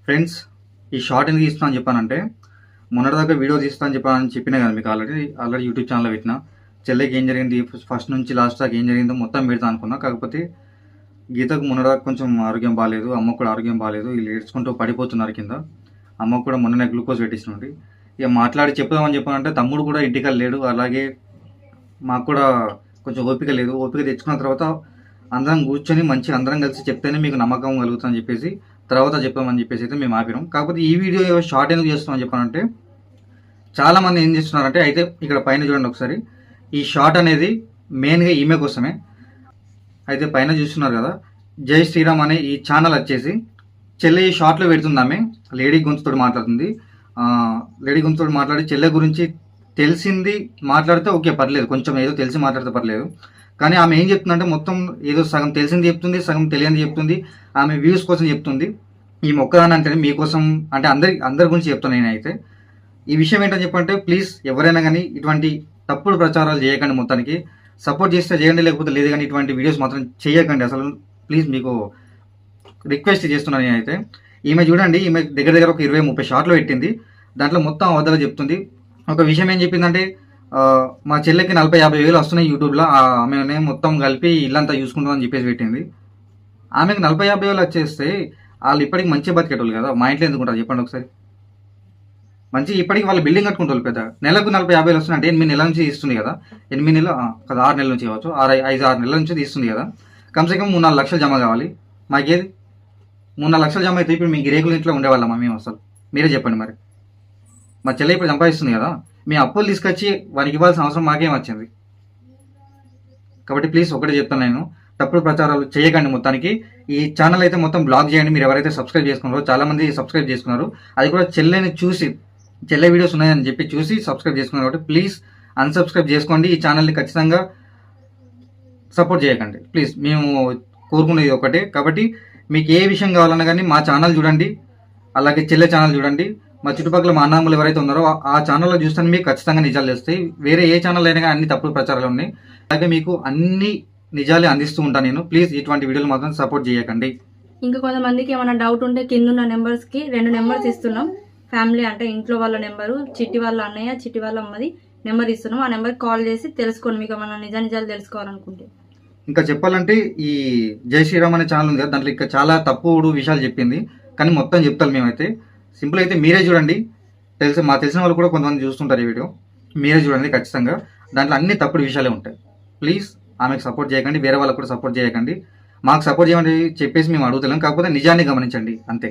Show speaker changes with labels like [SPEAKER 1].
[SPEAKER 1] Friends, ఈ short ఎందుకు తీస్తున్నా అని చెప్పానంటే, మొన్నటిదాకా వీడియో తీస్తా అని చెప్పినా కదా మీకు ఆల్రెడీ యూట్యూబ్ ఛానల్లో పెట్టిన. చెల్లెకి ఏం జరిగింది, ఫస్ట్ నుంచి లాస్ట్ దాకా ఏం జరిగిందో మొత్తం పెడతా అనుకున్నా. కాకపోతే గీతకు మొన్నటిదాకా కొంచెం ఆరోగ్యం బాగాలేదు, అమ్మకు కూడా ఆరోగ్యం బాగాలేదు. వీళ్ళు ఏడ్చుకుంటూ పడిపోతున్నారు కింద. అమ్మకు కూడా మొన్ననే గ్లూకోజ్ పెట్టించినట్టు. ఇక మాట్లాడి చెప్దామని చెప్పానంటే తమ్ముడు కూడా ఇంటికి లేడు. అలాగే మాకు కూడా కొంచెం ఓపిక లేదు. ఓపిక తెచ్చుకున్న తర్వాత అందరం కూర్చొని మంచిగా అందరం కలిసి చెప్తేనే మీకు నమ్మకం కలుగుతుందని చెప్పేసి తర్వాత చెప్పామని చెప్పేసి అయితే మేము ఆపినాం. కాకపోతే ఈ వీడియో షార్ట్ ఎందుకు చేస్తామని చెప్పానంటే, చాలామంది ఏం చేస్తున్నారంటే, అయితే ఇక్కడ పైన చూడండి ఒకసారి, ఈ షార్ట్ అనేది మెయిన్గా ఈమె కోసమే. అయితే పైన చూస్తున్నారు కదా, జై శ్రీరామ్ అనే ఈ ఛానల్ వచ్చేసి చెల్లె ఈ షార్ట్లో పెడుతుంది. ఆమె లేడీ గొంతుతో మాట్లాడుతుంది. లేడీ గొంతుతో మాట్లాడి చెల్లె గురించి తెలిసింది మాట్లాడితే ఓకే పర్లేదు, కొంచెం ఏదో తెలిసి మాట్లాడితే పర్లేదు. కానీ ఆమె ఏం చెప్తుందంటే మొత్తం ఏదో సగం తెలిసింది చెప్తుంది, సగం తెలియని చెప్తుంది. ఆమె వ్యూస్ కోసం చెప్తుంది. ఈ మొక్కదాని అంటే మీకోసం అంటే అందరి గురించి చెప్తాను నేనైతే. ఈ విషయం ఏంటని చెప్పంటే, ప్లీజ్ ఎవరైనా కానీ ఇటువంటి తప్పుడు ప్రచారాలు చేయకండి. మొత్తానికి సపోర్ట్ చేస్తే చేయండి, లేకపోతే లేదు. కానీ ఇటువంటి వీడియోస్ మాత్రం చేయకండి అసలు. ప్లీజ్ మీకు రిక్వెస్ట్ చేస్తున్నాను నేనైతే. ఈమె చూడండి, ఈమె దగ్గర ఒక 20-30 షార్ట్లు పెట్టింది. దాంట్లో మొత్తం అబద్ధాలు చెప్తుంది. ఒక విషయం ఏం చెప్పిందంటే, మా చెల్లెకి 40-50 వేలు వస్తున్నాయి యూట్యూబ్లో, ఆమెనే మొత్తం కలిపి ఇల్లంతా చూసుకుంటామని చెప్పేసి పెట్టింది. ఆమెకు 40-50 వేలు వచ్చేస్తే వాళ్ళు ఇప్పటికి మంచిగా బతికేటోళ్ళు కదా. మా ఇంట్లో ఎందుకుంటారు చెప్పండి ఒకసారి. మంచి ఇప్పటికి వాళ్ళు బిల్డింగ్ కట్టుకుంటారు పెద్ద. నెలకు 40-50 వేలు వస్తున్నాయి అంటే 8 నెలల నుంచి తీస్తుంది కదా. 8 నెలలు కదా, 6 నెలల నుంచి కావచ్చు, 5-6 నెలల నుంచి తీస్తుంది కదా. కమ్సే కమ్ 3-4 లక్షలు జమ కావాలి. మాకేది 3-4 లక్షలు జమ అయితే ఇప్పుడు మీకు రేకుల ఇంట్లో ఉండేవాళ్ళమా మేము అసలు? మీరే చెప్పండి మరి. మా చెల్లె ఇప్పుడు సంపాదిస్తుంది కదా, మీ అప్పులు తీసుకొచ్చి వానికి ఇవ్వాల్సిన అవసరం మాకేం వచ్చింది? కాబట్టి ప్లీజ్ ఒకటే చెప్తాను నేను, తప్పుడు ప్రచారాలు చేయకండి. మొత్తానికి ఈ ఛానల్ అయితే మొత్తం బ్లాక్ చేయండి. మీరు ఎవరైతే సబ్స్క్రైబ్ చేసుకున్నారో, చాలామంది సబ్స్క్రైబ్ చేసుకున్నారు, అది కూడా చెల్లెని చూసి, చెల్లె వీడియోస్ ఉన్నాయని చెప్పి చూసి సబ్స్క్రైబ్ చేసుకున్నారు. కాబట్టి ప్లీజ్ అన్సబ్స్క్రైబ్ చేసుకోండి. ఈ ఛానల్ని ఖచ్చితంగా సపోర్ట్ చేయకండి ప్లీజ్. మేము కోరుకునేది ఒకటే. కాబట్టి మీకు ఏ విషయం కావాలన్నా కానీ మా ఛానల్ చూడండి, అలాగే చెల్లె ఛానల్ చూడండి. మా చుట్టుపక్కల మా అన్నదమ్ములు ఎవరైతే ఉన్నారో ఆ ఛానల్లో చూస్తే మీకు ఖచ్చితంగా నిజాలు తెలుస్తాయి. వేరే ఏ ఛానల్ అయినా కానీ అన్ని తప్పుడు ప్రచారాలు ఉన్నాయి. అలాగే మీకు అన్ని నిజాలు అందిస్తూ ఉంటాను నేను. ప్లీజ్ ఇటువంటి వీడియోలు మాత్రం సపోర్ట్ చేయకండి.
[SPEAKER 2] ఇంకా కొంతమందికి ఏమైనా డౌట్ ఉంటే కింద ఉన్న నెంబర్స్కి 2 నెంబర్స్ ఇస్తున్నాం. ఫ్యామిలీ అంటే ఇంట్లో వాళ్ళ నెంబరు, చిట్టి వాళ్ళ అన్నయ్య, చిట్టి వాళ్ళ అమ్మది నెంబర్ ఇస్తున్నాం. ఆ నెంబర్కి కాల్ చేసి తెలుసుకోండి మీకు ఏమైనా నిజాలు తెలుసుకోవాలనుకుంటే.
[SPEAKER 1] ఇంకా చెప్పాలంటే ఈ జై శ్రీరామ్ అనే ఛానల్ ఉంది కదా, దాంట్లో ఇంకా చాలా తప్పుడు విషయాలు చెప్పింది. కానీ మొత్తం చెప్తాను మేమైతే. సింపుల్ అయితే మీరే చూడండి. తెలిసిన వాళ్ళు కూడా కొంతమంది చూస్తుంటారు ఈ వీడియో. మీరే చూడండి ఖచ్చితంగా. దాంట్లో అన్ని తప్పుడు విషయాలే ఉంటాయి. ప్లీజ్ ఆమెకు సపోర్ట్ చేయకండి, వేరే వాళ్ళకు కూడా సపోర్ట్ చేయకండి. మాకు సపోర్ట్ చేయమని చెప్పేసి మేము అడుగుతున్నాం. కాకపోతే నిజాన్ని గమనించండి అంతే.